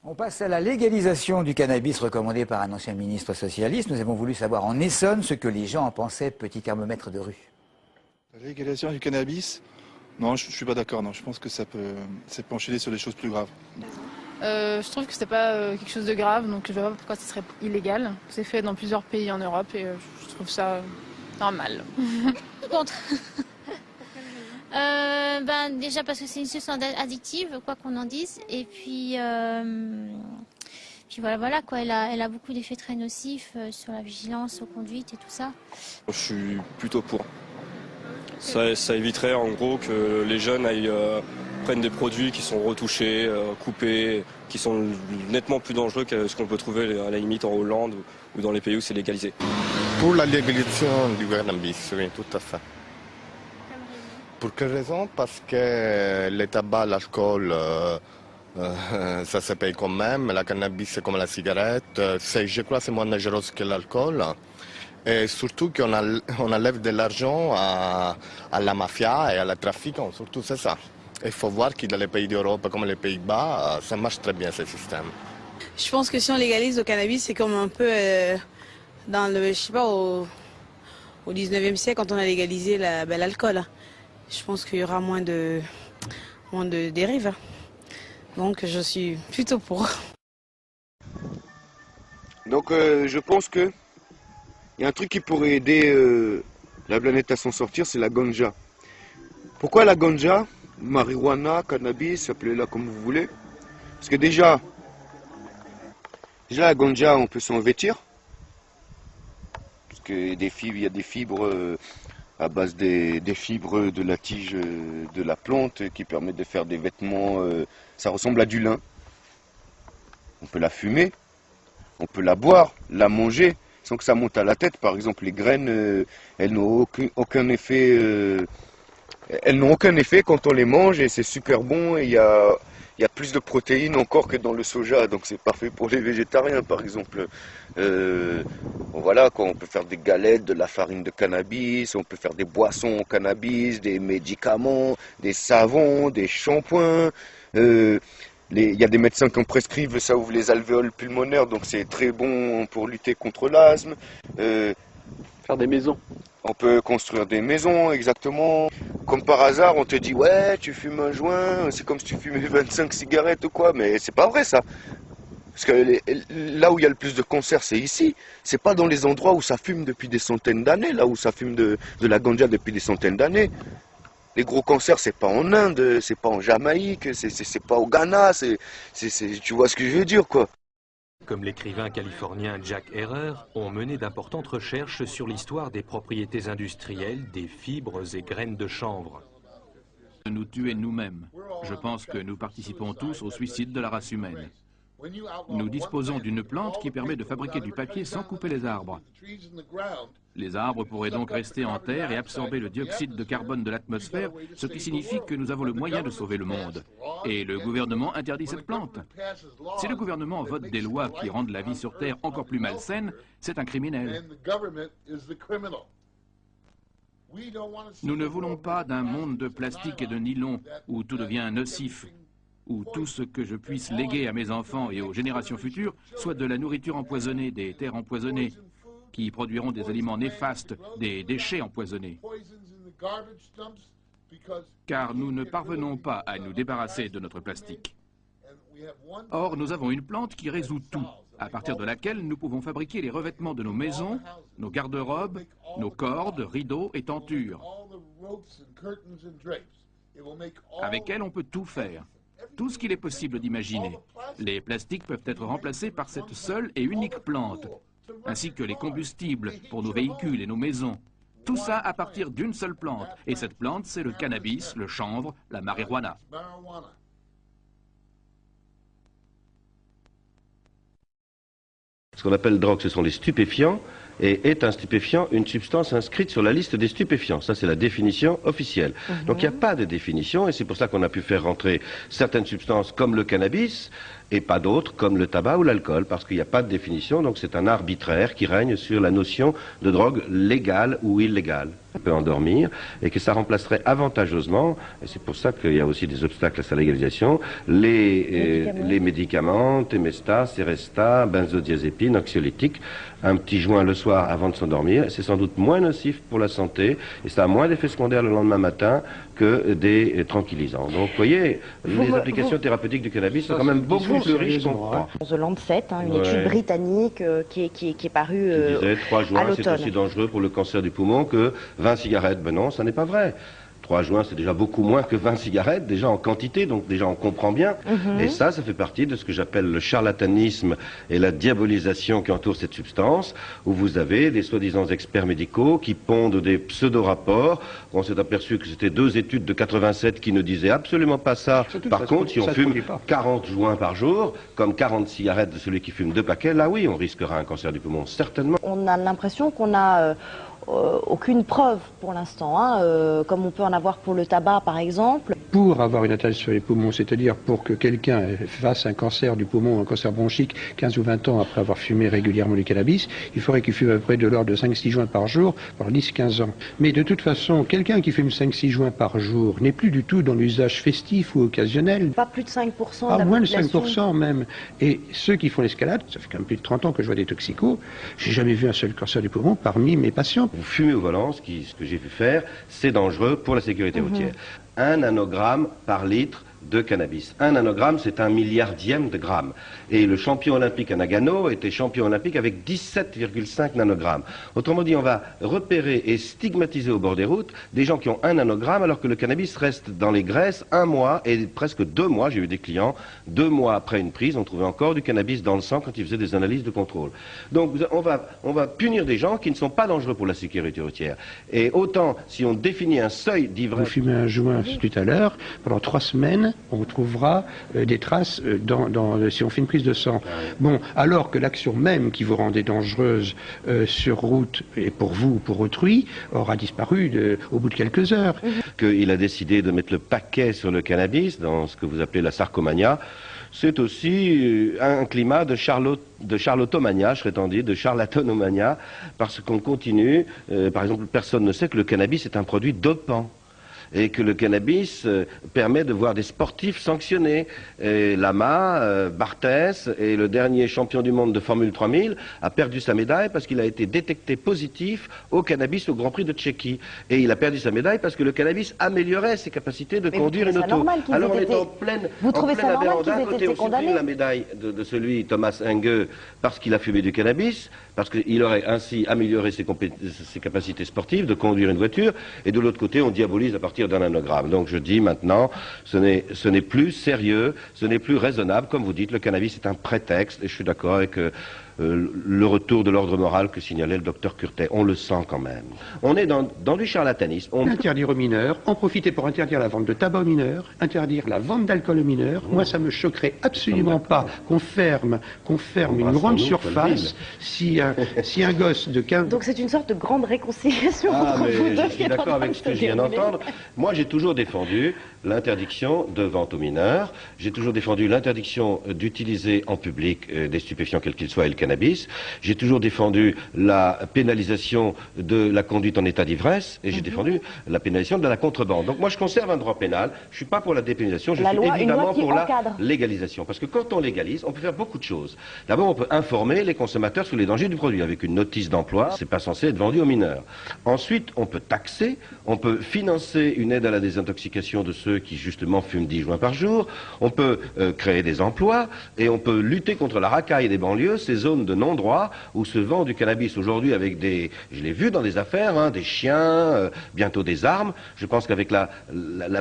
Speaker 1: On passe à la légalisation du cannabis recommandée par un ancien ministre socialiste. Nous avons voulu savoir en Essonne ce que les gens en pensaient, petit thermomètre de rue.
Speaker 22: La légalisation du cannabis, non, je ne suis pas d'accord. Non, je pense que ça peut enchaîner sur des choses plus graves.
Speaker 23: Je trouve que c'était pas quelque chose de grave, donc je ne vois pas pourquoi ce serait illégal. C'est fait dans plusieurs pays en Europe et je trouve ça normal.
Speaker 24: Contre. Déjà parce que c'est une substance addictive, quoi qu'on en dise, et puis voilà quoi, elle a beaucoup d'effets très nocifs sur la vigilance, aux conduites et tout ça.
Speaker 25: Je suis plutôt pour. Ça éviterait en gros que les jeunes prennent des produits qui sont retouchés, coupés, qui sont nettement plus dangereux que ce qu'on peut trouver à la limite en Hollande ou dans les pays où c'est légalisé.
Speaker 26: Pour la légalisation du cannabis, oui, tout à fait. Pour quelle raison? Parce que le tabac, l'alcool, ça se paye quand même. La cannabis, c'est comme la cigarette. Je crois que c'est moins dangereux que l'alcool. Et surtout qu'on enlève de l'argent à la mafia et à la trafic. Surtout, c'est ça. Il faut voir que dans les pays d'Europe, comme les Pays-Bas, ça marche très bien, ce système.
Speaker 27: Je pense que si on légalise le cannabis, c'est comme un peu dans le, je sais pas, au 19e siècle, quand on a légalisé l'alcool. Je pense qu'il y aura moins de dérives. Donc je suis plutôt pour.
Speaker 28: Donc je pense qu'il y a un truc qui pourrait aider la planète à s'en sortir, c'est la ganja. Pourquoi la ganja? Marijuana, cannabis, appelez-la comme vous voulez. Parce que déjà la ganja, on peut s'en vêtir. Parce que il y a des fibres à base des fibres de la tige de la plante qui permettent de faire des vêtements. Ça ressemble à du lin. On peut la fumer, on peut la boire, la manger, sans que ça monte à la tête. Par exemple, les graines, elles n'ont aucun effet. Elles n'ont aucun effet quand on les mange et c'est super bon. Et il y a plus de protéines encore que dans le soja, donc c'est parfait pour les végétariens, par exemple. Voilà, on peut faire des galettes, de la farine de cannabis, on peut faire des boissons au cannabis, des médicaments, des savons, des shampoings. Il y a des médecins qui en prescrivent, ça ouvre les alvéoles pulmonaires, donc c'est très bon pour lutter contre l'asthme.
Speaker 29: Faire des maisons.
Speaker 28: On peut construire des maisons, exactement. Comme par hasard, on te dit, ouais, tu fumes un joint, c'est comme si tu fumais 25 cigarettes ou quoi, mais c'est pas vrai ça. Parce que là où il y a le plus de cancers, c'est ici. C'est pas dans les endroits où ça fume depuis des centaines d'années, là où ça fume de la ganja depuis des centaines d'années. Les gros cancers, c'est pas en Inde, c'est pas en Jamaïque, c'est pas au Ghana, tu vois ce que je veux dire, quoi.
Speaker 30: Comme l'écrivain californien Jack Herer, ont mené d'importantes recherches sur l'histoire des propriétés industrielles des fibres et graines de chanvre.
Speaker 5: nous tuer nous-mêmes. Je pense que nous participons tous au suicide de la race humaine. Nous disposons d'une plante qui permet de fabriquer du papier sans couper les arbres. Les arbres pourraient donc rester en terre et absorber le dioxyde de carbone de l'atmosphère, ce qui signifie que nous avons le moyen de sauver le monde. Et le gouvernement interdit cette plante. Si le gouvernement vote des lois qui rendent la vie sur Terre encore plus malsaine, c'est un criminel. Nous ne voulons pas d'un monde de plastique et de nylon où tout devient nocif, où tout ce que je puisse léguer à mes enfants et aux générations futures soit de la nourriture empoisonnée, des terres empoisonnées, qui produiront des aliments néfastes, des déchets empoisonnés. Car nous ne parvenons pas à nous débarrasser de notre plastique. Or, nous avons une plante qui résout tout, à partir de laquelle nous pouvons fabriquer les revêtements de nos maisons, nos garde-robes, nos cordes, rideaux et tentures. Avec elle, on peut tout faire. Tout ce qu'il est possible d'imaginer. Les plastiques peuvent être remplacés par cette seule et unique plante, ainsi que les combustibles pour nos véhicules et nos maisons. Tout ça à partir d'une seule plante. Et cette plante, c'est le cannabis, le chanvre, la marijuana.
Speaker 6: Ce qu'on appelle drogue, ce sont les stupéfiants, et est un stupéfiant une substance inscrite sur la liste des stupéfiants. Ça, c'est la définition officielle. Donc il n'y a pas de définition, et c'est pour ça qu'on a pu faire rentrer certaines substances comme le cannabis, et pas d'autres comme le tabac ou l'alcool, parce qu'il n'y a pas de définition, donc c'est un arbitraire qui règne sur la notion de drogue légale ou illégale. On peut endormir, et que ça remplacerait avantageusement, et c'est pour ça qu'il y a aussi des obstacles à sa légalisation, les médicaments, Temesta, Seresta, benzodiazépine, anxiolytiques, un petit joint le soir avant de s'endormir, c'est sans doute moins nocif pour la santé, et ça a moins d'effets secondaires le lendemain matin que des tranquillisants. Donc vous voyez, les applications thérapeutiques du cannabis sont quand même beaucoup plus riches qu'on croit.
Speaker 7: The Lancet, une étude britannique qui est parue
Speaker 6: qui disait 3
Speaker 7: à
Speaker 6: joints, c'est
Speaker 7: l'automne.
Speaker 6: aussi dangereux pour le cancer du poumon que 20 cigarettes. Ben non, ça n'est pas vrai. 3 joints, c'est déjà beaucoup moins que 20 cigarettes, déjà en quantité, donc déjà on comprend bien. Et ça fait partie de ce que j'appelle le charlatanisme et la diabolisation qui entoure cette substance, où vous avez des soi-disant experts médicaux qui pondent des pseudo-rapports. On s'est aperçu que c'était 2 études de 87 qui ne disaient absolument pas ça. Par contre, si on fume 40 joints par jour, comme 40 cigarettes de celui qui fume 2 paquets, là oui, on risquera un cancer du poumon, certainement.
Speaker 7: On a l'impression qu'on a aucune preuve pour l'instant, comme on peut en avoir pour le tabac par exemple.
Speaker 8: Pour avoir une atteinte sur les poumons, c'est-à-dire pour que quelqu'un fasse un cancer du poumon, un cancer bronchique 15 ou 20 ans après avoir fumé régulièrement du cannabis, il faudrait qu'il fume à peu près de l'ordre de 5-6 joints par jour pendant 10-15 ans. Mais de toute façon, quelqu'un qui fume 5-6 joints par jour n'est plus du tout dans l'usage festif ou occasionnel.
Speaker 7: Pas plus de 5% de la
Speaker 8: moins de
Speaker 7: population.
Speaker 8: 5% même. Et ceux qui font l'escalade, ça fait quand même plus de 30 ans que je vois des toxicos, j'ai jamais vu un seul cancer du poumon parmi mes patients.
Speaker 6: Vous fumez au volant, ce que j'ai vu faire, c'est dangereux pour la sécurité routière. 1 nanogramme par litre de cannabis. 1 nanogramme, c'est 1 milliardième de gramme. Et le champion olympique à Nagano était champion olympique avec 17,5 nanogrammes. Autrement dit, on va repérer et stigmatiser au bord des routes des gens qui ont 1 nanogramme alors que le cannabis reste dans les graisses 1 mois et presque 2 mois. J'ai eu des clients, 2 mois après une prise, on trouvait encore du cannabis dans le sang quand ils faisaient des analyses de contrôle. Donc on va punir des gens qui ne sont pas dangereux pour la sécurité routière. Et autant, si on définit un seuil d'ivresse...
Speaker 8: Vous fumez un joint tout à l'heure, pendant 3 semaines, on trouvera des traces si on fait une prise de sang. Bon, alors que l'action même qui vous rendait dangereuse sur route, et pour vous ou pour autrui, aura disparu au bout de quelques heures.
Speaker 6: Qu'il a décidé de mettre le paquet sur le cannabis, dans ce que vous appelez la sarcomania, c'est aussi un climat de charlatomania, je serais tendu, de charlatanomania, parce qu'on continue, par exemple, personne ne sait que le cannabis est un produit dopant. Et que le cannabis permet de voir des sportifs sanctionnés. Et Lama, Barthès, et le dernier champion du monde de Formule 3000, a perdu sa médaille parce qu'il a été détecté positif au cannabis au Grand Prix de Tchéquie. Et il a perdu sa médaille parce que le cannabis améliorait ses capacités de conduire une auto. Alors on est en pleine aberrance. D'un côté, on supprime la médaille de celui, Thomas Engue, parce qu'il a fumé du cannabis, parce qu'il aurait ainsi amélioré ses capacités sportives de conduire une voiture, et de l'autre côté, on diabolise à partir d'un nanogramme. Donc je dis maintenant, ce n'est plus sérieux, ce n'est plus raisonnable. Comme vous dites, le cannabis est un prétexte, et je suis d'accord avec le retour de l'ordre moral que signalait le docteur Curtet. On le sent quand même. On est dans du charlatanisme.
Speaker 8: Interdire aux mineurs, en profiter pour interdire la vente de tabac aux mineurs, interdire la vente d'alcool aux mineurs. Moi, ça me choquerait absolument pas qu'on ferme une grande surface si un gosse de 15...
Speaker 7: Donc c'est une sorte de grande réconciliation entre vous deux.
Speaker 6: Je suis d'accord avec ce que je viens d'entendre. Moi, j'ai toujours défendu l'interdiction de vente aux mineurs. J'ai toujours défendu l'interdiction d'utiliser en public des stupéfiants quels qu'ils soient et le cannabis. J'ai toujours défendu la pénalisation de la conduite en état d'ivresse et j'ai défendu la pénalisation de la contrebande. Donc moi, je conserve un droit pénal. Je suis pas pour la dépénalisation. Je suis évidemment pour la légalisation. Parce que quand on légalise, on peut faire beaucoup de choses. D'abord, on peut informer les consommateurs sur les dangers du produit avec une notice d'emploi. C'est pas censé être vendu aux mineurs. Ensuite, on peut taxer, on peut financer une aide à la désintoxication de ceux qui justement fument 10 joints par jour, on peut créer des emplois et on peut lutter contre la racaille des banlieues, ces zones de non-droit où se vend du cannabis aujourd'hui avec des, je l'ai vu dans des affaires, hein, des chiens, bientôt des armes. Je pense qu'avec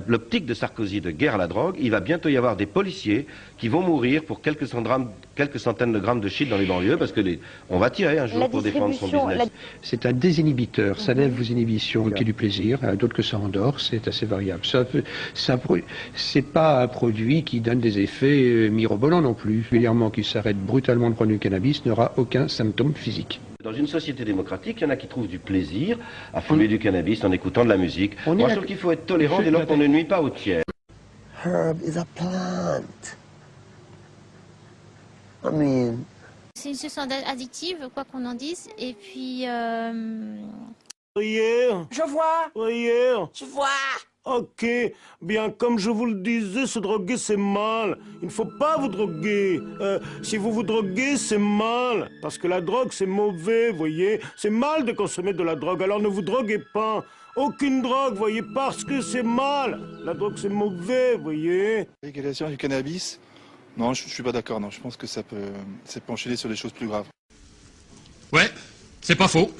Speaker 6: l'optique de Sarkozy de guerre à la drogue, il va bientôt y avoir des policiers qui vont mourir pour quelques centaines de grammes de shit dans les banlieues parce que on va tirer un jour pour défendre son business.
Speaker 8: C'est un désinhibiteur, ça lève vos inhibitions, qui est du plaisir, d'autres que ça endort, c'est assez variable. C'est pas un produit qui donne des effets mirobolants non plus. Régulièrement qui s'arrête brutalement de prendre du cannabis n'aura aucun symptôme physique.
Speaker 6: Dans une société démocratique, il y en a qui trouvent du plaisir à fumer du cannabis en écoutant de la musique. Moi, je trouve qu'il faut être tolérant dès lors qu'on ne nuit pas au tiers.
Speaker 9: Herb is a plant. I mean...
Speaker 24: C'est une substance addictive, quoi qu'on en dise, et puis...
Speaker 10: Je vois. Je vois. Ok, bien comme je vous le disais, se droguer c'est mal. Il ne faut pas vous droguer. Si vous vous droguez, c'est mal. Parce que la drogue c'est mauvais, voyez. C'est mal de consommer de la drogue, alors ne vous droguez pas. Aucune drogue, voyez, parce que c'est mal. La drogue c'est mauvais, voyez.
Speaker 22: Légalisation du cannabis, non, je suis pas d'accord, non. Je pense que ça peut enchaîner sur des choses plus graves.
Speaker 11: Ouais, c'est pas faux.